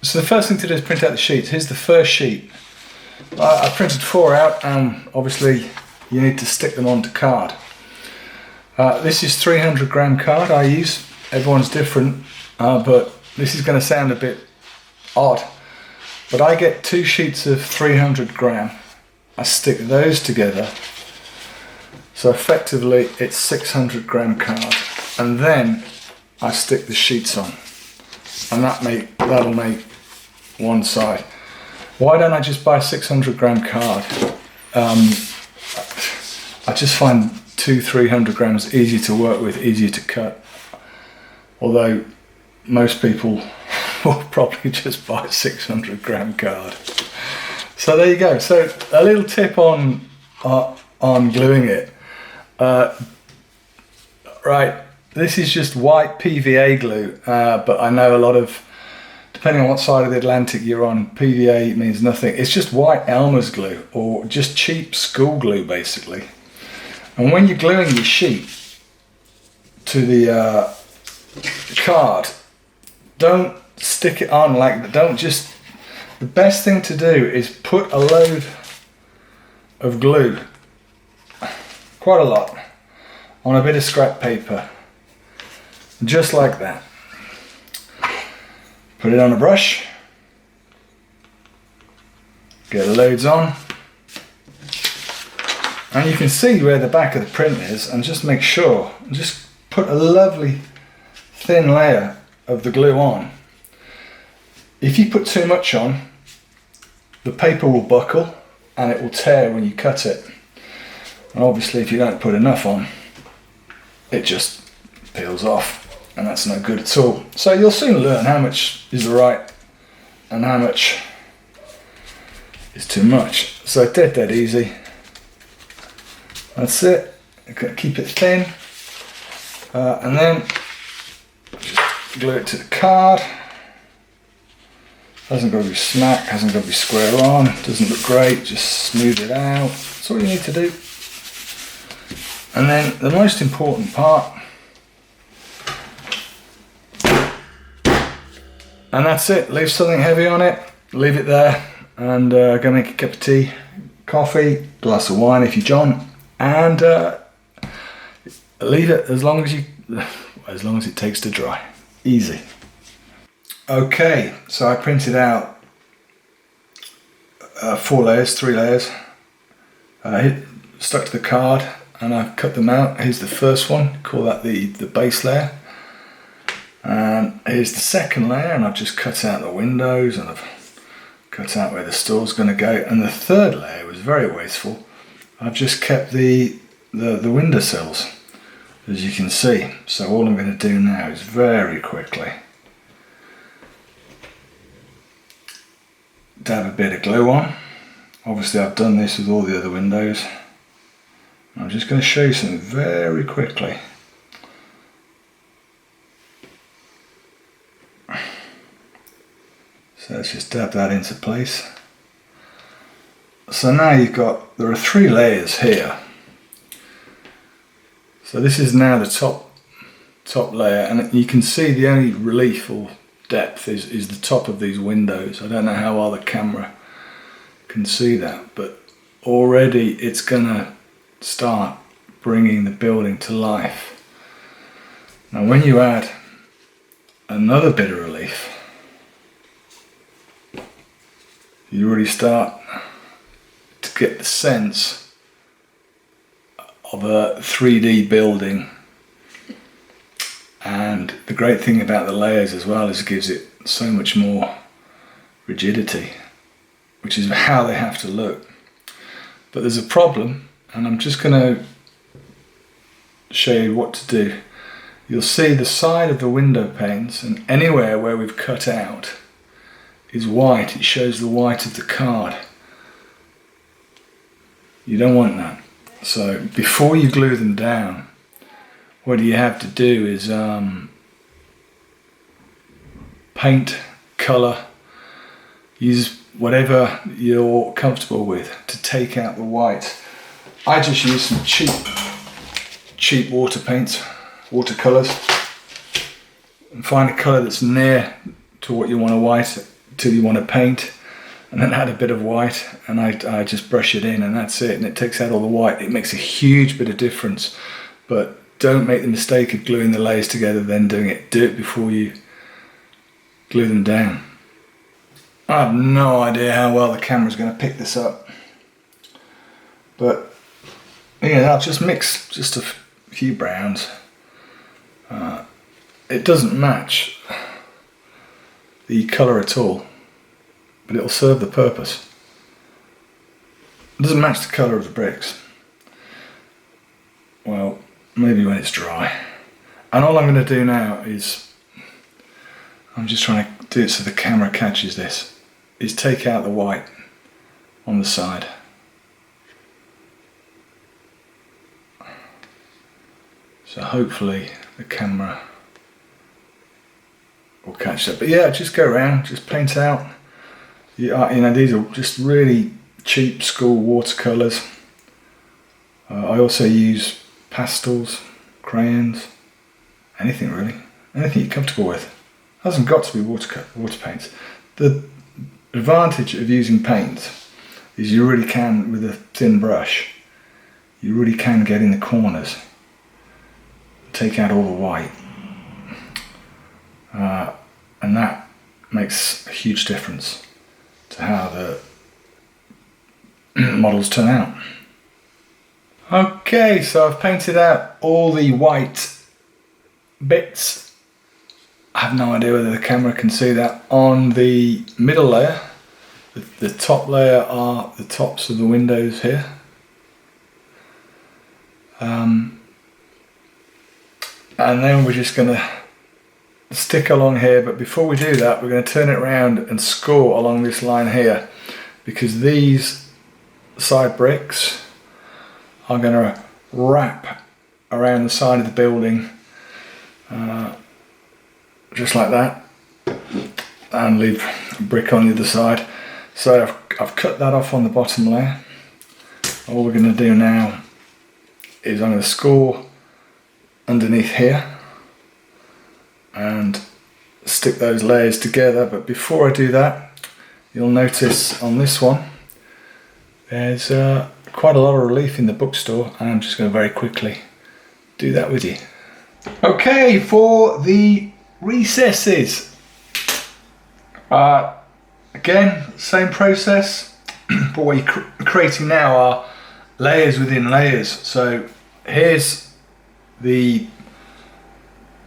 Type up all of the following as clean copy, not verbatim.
So the first thing to do is print out the sheets. Here's the first sheet. I printed 4 out, and obviously you need to stick them onto card. This is 300 gram card I use. Everyone's different, but this is going to sound a bit odd. But I get 2 sheets of 300 gram. I stick those together. So effectively it's 600 gram card. And then I stick the sheets on. And that'll make one side. Why don't I just buy a 600 gram card? I just find 200-300 grams easier to work with, easier to cut. Although most people will probably just buy a 600 gram card. So there you go. So a little tip on gluing it. Right, this is just white PVA glue, but I know a lot of, depending on what side of the Atlantic you're on, PVA means nothing. It's just white Elmer's glue, or just cheap school glue basically. And when you're gluing your sheet to the card, don't stick it on like that. Don't just, the best thing to do is put a load of glue, quite a lot, on a bit of scrap paper, just like that. Put it on a brush, get the loads on, and you can see where the back of the print is, and just make sure, just put a lovely thin layer of the glue on. If you put too much on, the paper will buckle and it will tear when you cut it. And obviously if you don't put enough on, it just peels off, and that's no good at all. So you'll soon learn how much is right and how much is too much. So dead easy. That's it. Keep it thin, and then just glue it to the card. Hasn't got to be smack, hasn't got to be square on, doesn't look great, just smooth it out. That's all you need to do. And then the most important part, and that's it. Leave something heavy on it, leave it there, and go make a cup of tea, coffee, glass of wine if you're John, and leave it as long as it takes to dry. Easy. Okay, so I printed out 4 layers, 3 layers, stuck to the card, and I've cut them out. Here's the first one, call that the base layer. And here's the second layer, and I've just cut out the windows, and I've cut out where the store's going to go. And the third layer was very wasteful. I've just kept the windowsills, as you can see. So all I'm going to do now is very quickly dab a bit of glue on. Obviously I've done this with all the other windows. I'm just going to show you something very quickly. So let's just dab that into place. So now there are 3 layers here. So this is now the top layer, and you can see the only relief or depth is the top of these windows. I don't know how well the camera can see that, but already it's gonna start bringing the building to life. Now when you add another bit of relief, you really start to get the sense of a 3D building. And the great thing about the layers as well is it gives it so much more rigidity, which is how they have to look. But there's a problem, and I'm just going to show you what to do. You'll see the side of the window panes, and anywhere where we've cut out is white. It shows the white of the card. You don't want that. So before you glue them down, what you have to do is paint, colour, use whatever you're comfortable with to take out the white. I just use some cheap water paints, watercolours, and find a colour that's near to what you want to white till you want to paint, and then add a bit of white, and I just brush it in, and that's it, and it takes out all the white. It makes a huge bit of difference, but don't make the mistake of gluing the layers together then doing it. Do it before you glue them down. I have no idea how well the camera's going to pick this up, but yeah, I'll just mix just a few browns. It doesn't match the colour at all, but it'll serve the purpose. It doesn't match the colour of the bricks. Well, maybe when it's dry. And all I'm going to do now is, I'm just trying to do it so the camera catches this, is take out the white on the side. So hopefully the camera will catch that. But yeah, just go around, just paint out. You know, these are just really cheap school watercolours. I also use pastels, crayons, anything really, anything you're comfortable with. It hasn't got to be water paints. The advantage of using paint is you really can, with a thin brush, you really can get in the corners, take out all the white, and that makes a huge difference to how the models turn out. Okay, so I've painted out all the white bits. I have no idea whether the camera can see that. On the middle layer, the top layer are the tops of the windows here. And then we're just going to stick along here, but before we do that we're going to turn it around and score along this line here, because these side bricks are going to wrap around the side of the building just like that, and leave a brick on the other side. So I've cut that off on the bottom layer. All we're going to do now is I'm going to score underneath here and stick those layers together. But before I do that, you'll notice on this one there's quite a lot of relief in the bookstore, and I'm just going to very quickly do that with you. Okay, for the recesses, again, same process, but what you're creating now are layers within layers. So here's the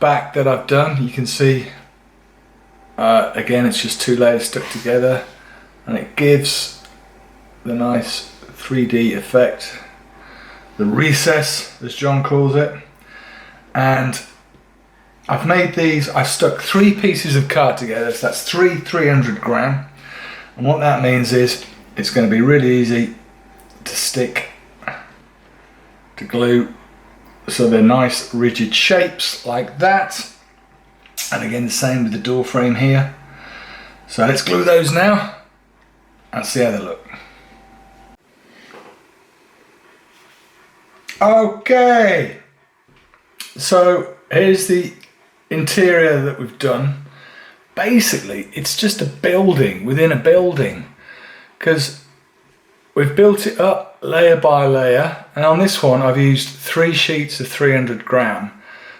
back that I've done. You can see again, it's just two layers stuck together, and it gives the nice 3D effect, the recess as John calls it. And I've made these, I've stuck 3 pieces of card together, so that's 300 gram, and what that means is it's going to be really easy to stick, to glue, so they're nice rigid shapes like that. And again, the same with the door frame here. So let's glue those now and see how they look. Okay, so here's the interior that we've done. Basically, it's just a building within a building, because we've built it up layer by layer, and on this one I've used 3 sheets of 300 gram,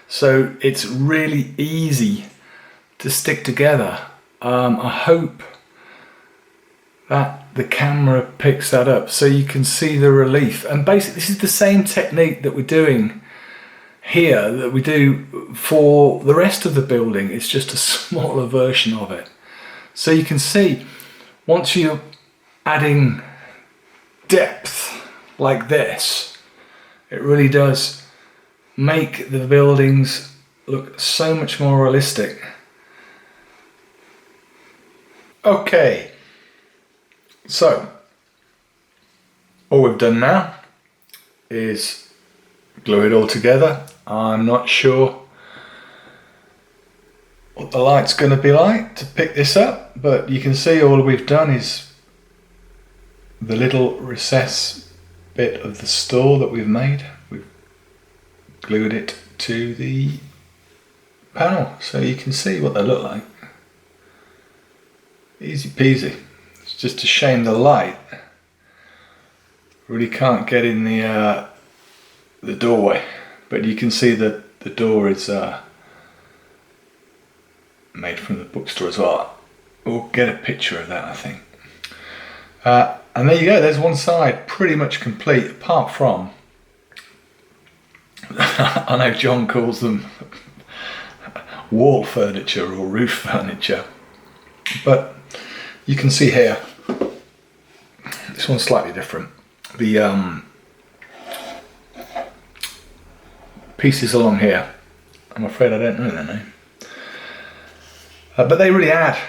so it's really easy to stick together. I hope that the camera picks that up so you can see the relief. And basically this is the same technique that we're doing here that we do for the rest of the building. It's just a smaller version of it. So you can see, once you're adding depth like this, it really does make the buildings look so much more realistic. Okay, so all we've done now is glue it all together. I'm not sure what the light's going to be like to pick this up, but you can see all we've done is the little recess bit of the store that we've made. We've glued it to the panel so you can see what they look like. Easy peasy. It's just a shame the light really can't get in the doorway, but you can see that the door is made from the bookstore as well. We'll get a picture of that, I think. And there you go, there's one side pretty much complete, apart from, I know John calls them wall furniture or roof furniture, but you can see here, this one's slightly different. The pieces along here, I'm afraid I don't know their name, but they really add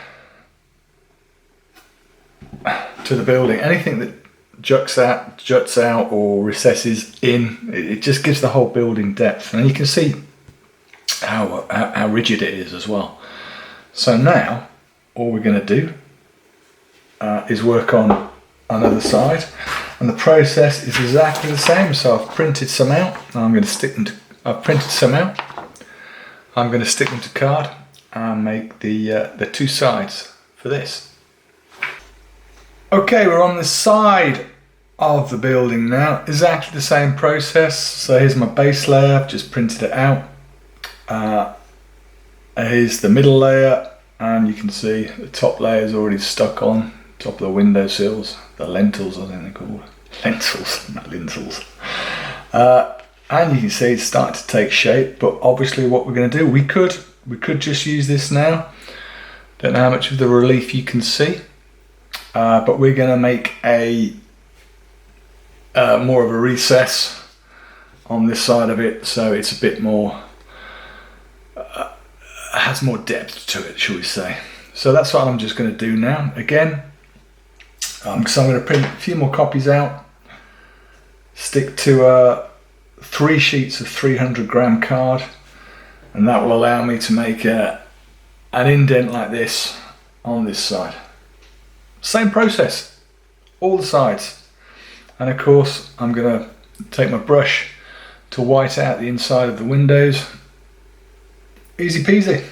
to the building. Anything that juts out or recesses in, it just gives the whole building depth, and you can see how rigid it is as well. So now all we're going to do is work on another side, and the process is exactly the same. So I've printed some out, I'm going to stick them to, I've printed some out, I'm going to stick them to card and make the two sides for this. Okay, we're on the side of the building now, exactly the same process. So here's my base layer, I've just printed it out. Here's the middle layer, and you can see the top layer is already stuck on top of the window sills, the lentils I think they're called, lentils, not lintels. And you can see it's starting to take shape, but obviously what we're going to do, we could just use this now. Don't know how much of the relief you can see, but we're going to make a more of a recess on this side of it, so it's a bit more, has more depth to it, shall we say. So that's what I'm just going to do now. Again, so I'm going to print a few more copies out, stick to 3 sheets of 300 gram card, and that will allow me to make an indent like this on this side. Same process, all the sides. And of course I'm going to take my brush to white out the inside of the windows. Easy peasy.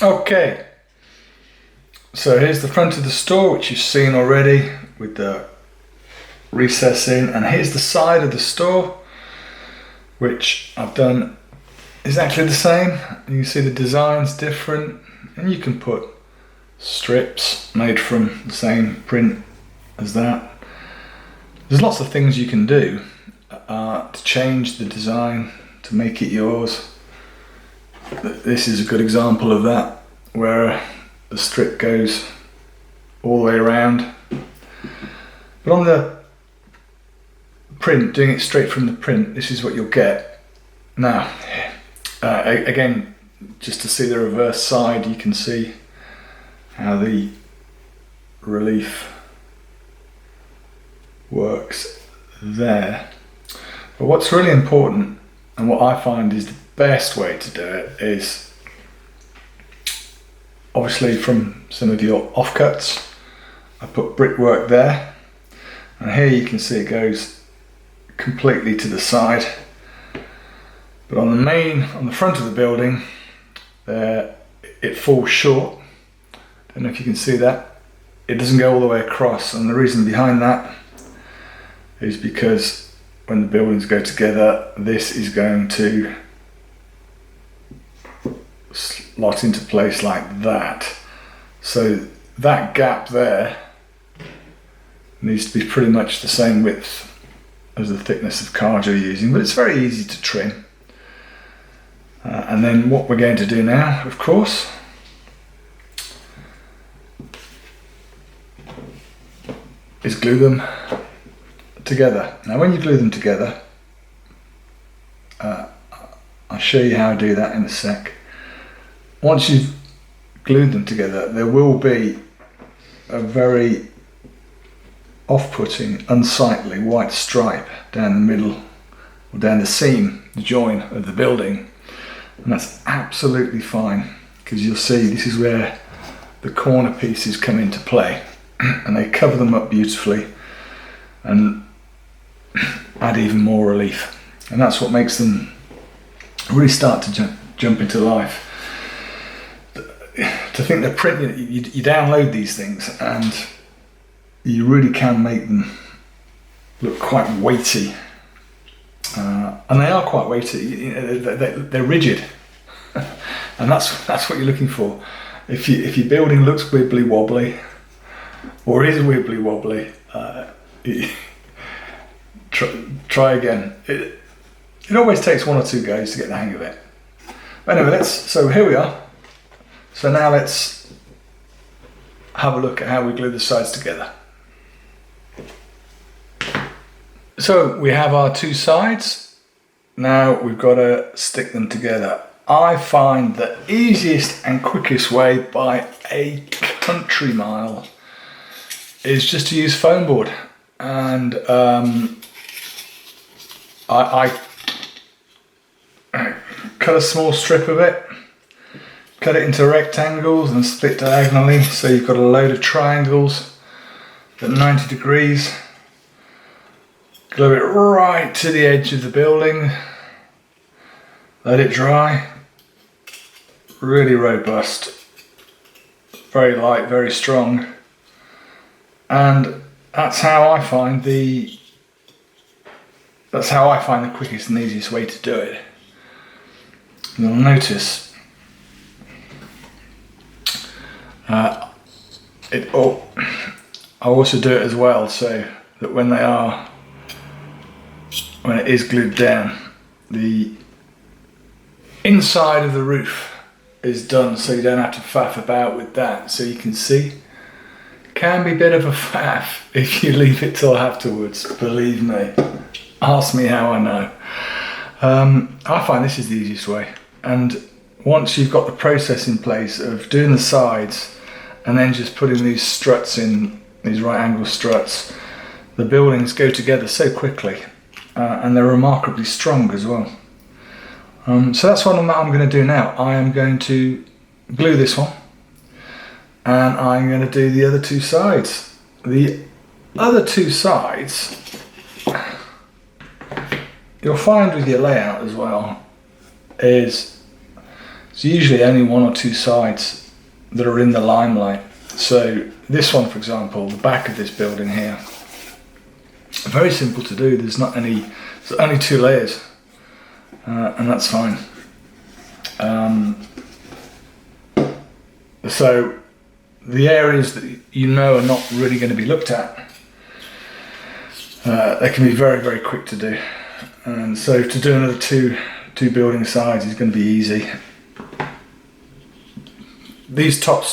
Okay, so here's the front of the store, which you've seen already with the recess in, and here's the side of the store, which I've done exactly the same. You can see the design's different, and you can put strips made from the same print as that. There's lots of things you can do to change the design, to make it yours. This is a good example of that, where the strip goes all the way around. But on the print, doing it straight from the print, this is what you'll get. Now, again, just to see the reverse side, you can see how the relief works there. But what's really important, and what I find is the best way to do it, is obviously from some of your offcuts. I put brickwork there, and here you can see it goes completely to the side. But on the front of the building, there it falls short. Don't know if you can see that. It doesn't go all the way across, and the reason behind that is because when the buildings go together, this is going to slot into place like that. So that gap there needs to be pretty much the same width as the thickness of card you're using, but it's very easy to trim. And then what we're going to do now, of course, is glue them together. Now when you glue them together, I'll show you how I do that in a sec. Once you've glued them together, there will be a very off-putting, unsightly white stripe down the middle, or down the seam, the join of the building. And that's absolutely fine, because you'll see this is where the corner pieces come into play. and they cover them up beautifully and add even more relief. And that's what makes them really start to jump into life. To think they're printed, you download these things and you really can make them look quite weighty. And they are quite weighty. They're rigid, and that's what you're looking for. If your building looks wibbly wobbly, or is wibbly wobbly, try again. It always takes 1 or 2 goes to get the hang of it. But anyway, so here we are. So now let's have a look at how we glue the sides together. So we have our 2 sides. Now we've got to stick them together. I find the easiest and quickest way by a country mile is just to use foam board. And I cut a small strip of it, cut it into rectangles and split diagonally, so you've got a load of triangles at 90 degrees. Glue it right to the edge of the building, let it dry. Really robust, very light, very strong, and that's how I find the quickest and easiest way to do it. You'll notice I also do it as well, so that when it is glued down, the inside of the roof is done, so you don't have to faff about with that. So you can see, can be a bit of a faff if you leave it till afterwards, believe me. Ask me how I know. I find this is the easiest way, and once you've got the process in place of doing the sides and then just putting these struts in, these right angle struts, the buildings go together so quickly, and they're remarkably strong as well. So that's what I'm going to do now. I am going to glue this one, and I'm going to do the other 2 sides. The other 2 sides, you'll find with your layout as well, is it's usually only 1 or 2 sides that are in the limelight. So this one, for example, the back of this building here, very simple to do. There's only 2 layers. And that's fine. So the areas that you know are not really going to be looked at, they can be very, very quick to do. And so to do another two building sides is going to be easy. These top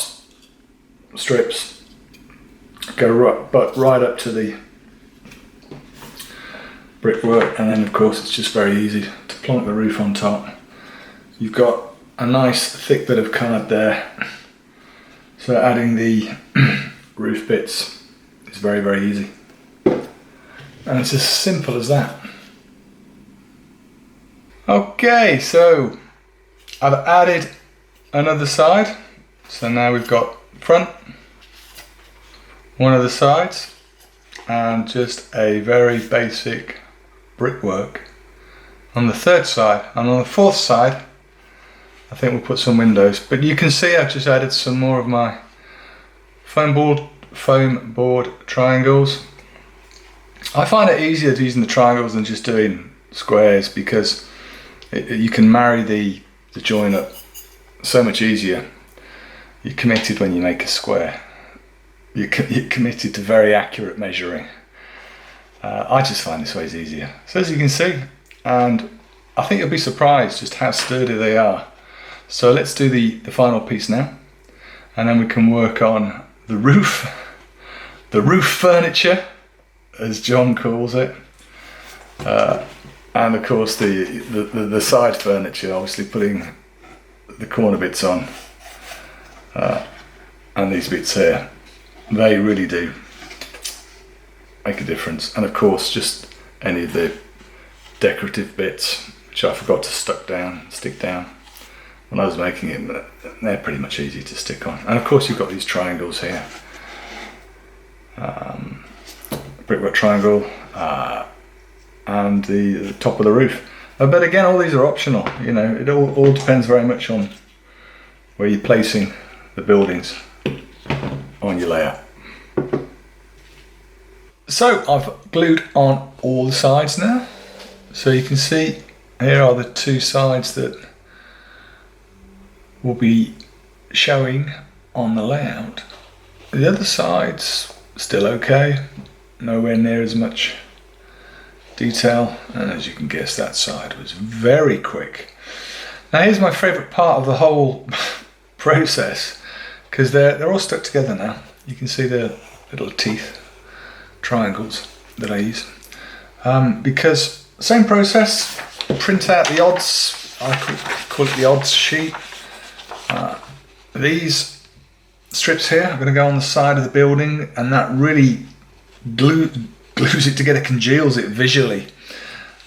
strips go right up to the brickwork, and then of course it's just very easy to plonk the roof on top. You've got a nice thick bit of card there, so adding the roof bits is very, very easy, and it's as simple as that. Okay, so I've added another side, so now we've got front, one of the sides, and just a very basic brickwork on the 3rd side. And on the 4th side I think we'll put some windows, but you can see I've just added some more of my foam board triangles. I find it easier using the triangles than just doing squares, because you can marry the join up so much easier. You're committed when you make a square. You're committed to very accurate measuring. I just find this way is easier. So as you can see, and I think you'll be surprised just how sturdy they are. So let's do the final piece now, and then we can work on the roof furniture, as John calls it, and of course the side furniture, obviously putting the corner bits on, and these bits here, they really do make a difference. And of course just any of the decorative bits which I forgot to stick down when I was making it, but they're pretty much easy to stick on. And of course you've got these triangles here, brickwork triangle, and the top of the roof. But again, all these are optional. You know, it all depends very much on where you're placing the buildings on your layout. So I've glued on all the sides now. So you can see here are the two sides that will be showing on the layout. The other side's still okay, nowhere near as much detail, and as you can guess, that side was very quick. Now here's my favourite part of the whole process, because they're all stuck together now. You can see the little teeth triangles that I use, because same process, print out the odds. I call it the odds sheet. These strips here are going to go on the side of the building, and that really glues it together, congeals it visually,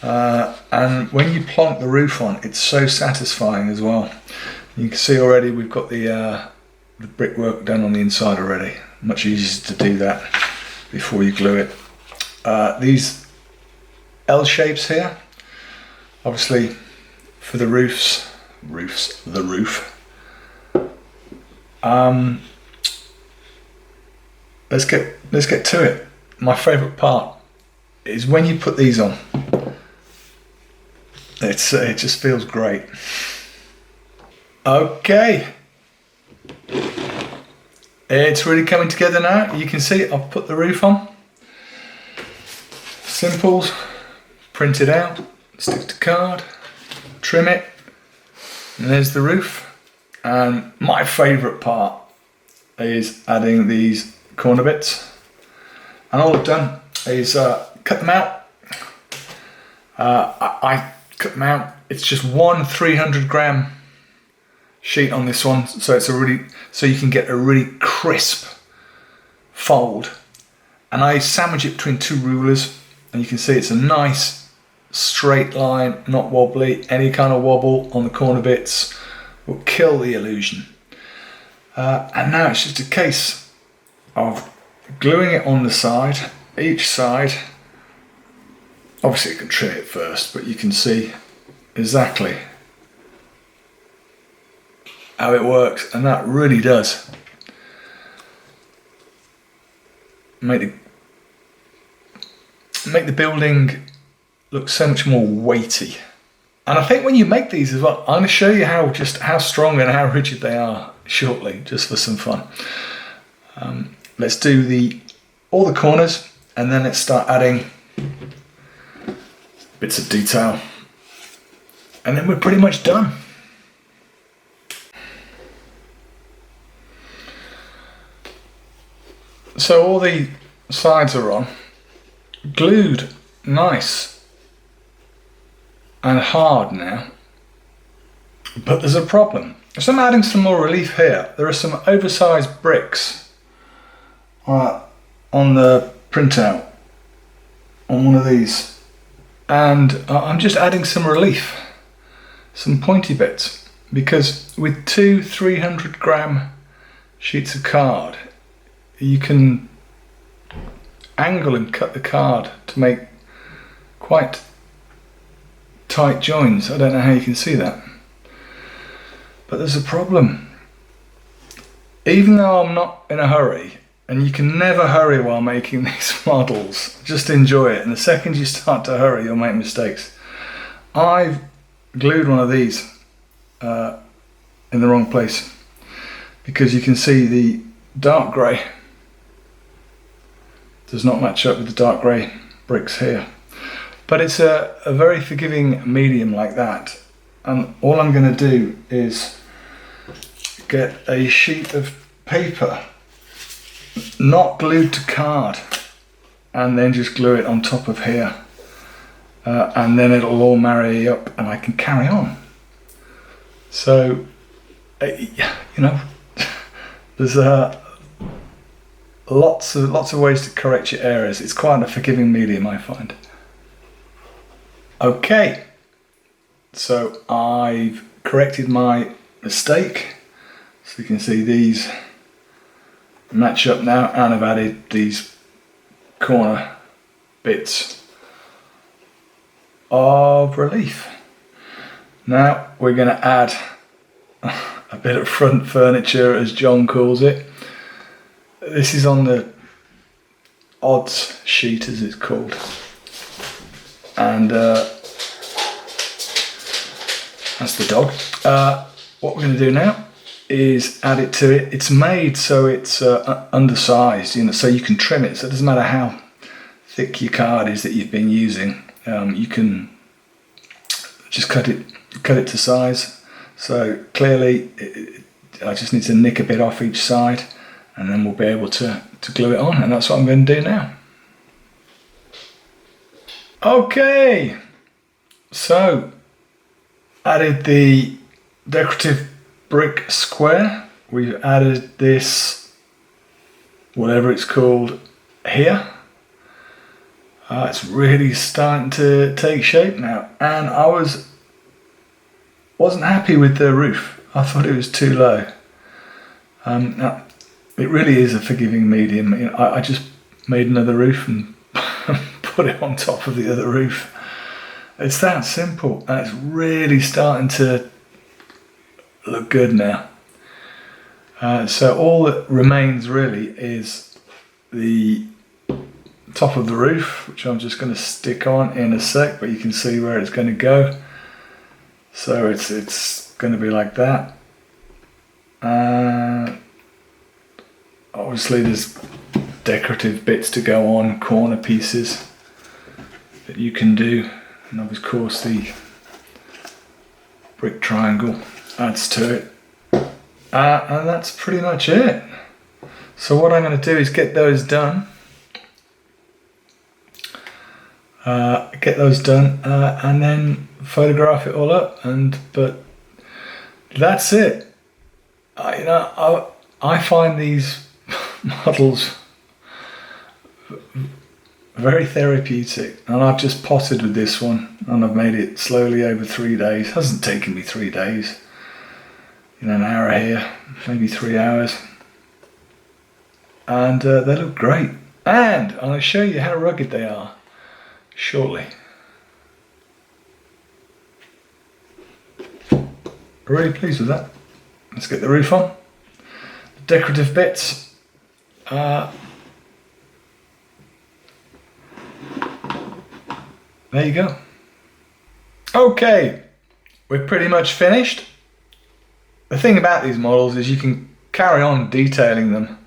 and when you plonk the roof on, it's so satisfying as well. You can see already we've got the brickwork done on the inside already. Much easier to do that before you glue it. These L shapes here, obviously for the roof. Let's get to it. My favourite part is when you put these on. It just feels great. Okay, it's really coming together now. You can see I've put the roof on. Simples, print it out, stick to card, trim it, and there's the roof. And my favourite part is adding these corner bits. And all I've done is cut them out. I cut them out. It's just one 300 gram sheet on this one, so so you can get a really crisp fold. And I sandwich it between two rulers, and you can see it's a nice straight line, not wobbly. Any kind of wobble on the corner bits will kill the illusion. And now it's just a case of gluing it on the side, each side. Obviously you can trim it first, but you can see exactly how it works, and that really does make the building look so much more weighty. And I think when you make these as well, I'm going to show you how strong and how rigid they are shortly, just for some fun. Let's do all the corners, and then let's start adding bits of detail, and then we're pretty much done. So all the sides are on, glued nice and hard now, but there's a problem. So I'm adding some more relief here. There are some oversized bricks on the printout on one of these, and I'm just adding some relief, some pointy bits, because with two 300 gram sheets of card you can angle and cut the card to make quite tight joins. I don't know how you can see that, but there's a problem. Even though I'm not in a hurry, and you can never hurry while making these models, just enjoy it, and the second you start to hurry you'll make mistakes. I've glued one of these in the wrong place, because you can see the dark grey does not match up with the dark grey bricks here. But it's a very forgiving medium like that, and all I'm going to do is get a sheet of paper not glued to card, and then just glue it on top of here, and then it'll all marry up and I can carry on. So you know, there's lots of ways to correct your errors. It's quite a forgiving medium, I find. Okay, so I've corrected my mistake, so you can see these match up now, and I've added these corner bits of relief. Now we're going to add a bit of front furniture, as John calls it. This is on the odds sheet, as it's called, and that's the dog. What we're going to do now is add it to it. It's made so it's undersized, you know, so you can trim it. So it doesn't matter how thick your card is that you've been using. You can just cut it to size. So clearly, I just need to nick a bit off each side, and then we'll be able to glue it on. And that's what I'm going to do now. Okay, so added the decorative brick square. We've added this, whatever it's called, here. It's really starting to take shape now, and I wasn't happy with the roof. I thought it was too low. Now, it really is a forgiving medium. You know, I just made another roof and put it on top of the other roof. It's that simple, and it's really starting to look good now. So all that remains really is the top of the roof, which I'm just going to stick on in a sec, but you can see where it's going to go. So it's going to be like that. Obviously there's decorative bits to go on, corner pieces that you can do, and of course the brick triangle adds to it, and that's pretty much it. So what I'm going to do is get those done, and then photograph it all up, but that's it. I find these models very therapeutic, and I've just potted with this one, and I've made it slowly over 3 days. It hasn't taken me 3 days, you know, an hour here, maybe 3 hours, and they look great, and I'll show you how rugged they are shortly. Really pleased with that. Let's get the roof on. The decorative bits, there you go. Okay, we're pretty much finished. The thing about these models is you can carry on detailing them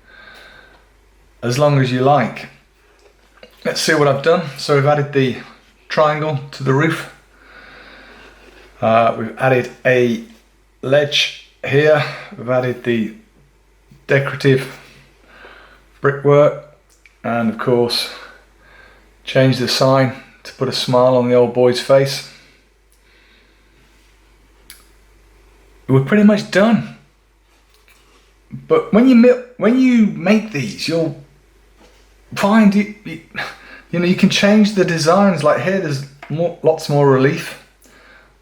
as long as you like. Let's see what I've done. So we've added the triangle to the roof. We've added a ledge here. We've added the decorative brickwork, and of course changed the sign to put a smile on the old boy's face. We're pretty much done. But when you make these, you'll find you can change the designs. Like here, there's lots more relief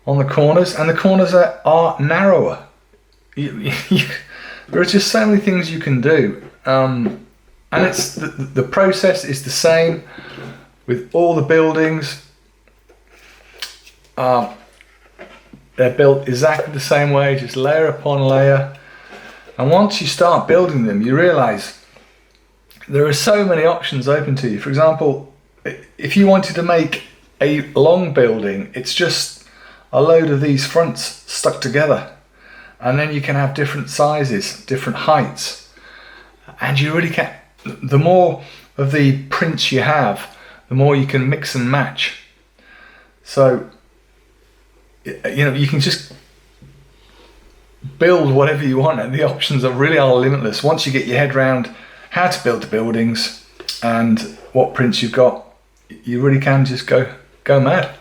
on the corners, and the corners are narrower. There are just so many things you can do, and it's the process is the same with all the buildings. They're built exactly the same way, just layer upon layer. And once you start building them, you realize there are so many options open to you. For example, if you wanted to make a long building, it's just a load of these fronts stuck together, and then you can have different sizes, different heights, and you really can. The more of the prints you have, the more you can mix and match. So you can just build whatever you want, and the options really are limitless once you get your head around how to build the buildings and what prints you've got. You really can just go mad.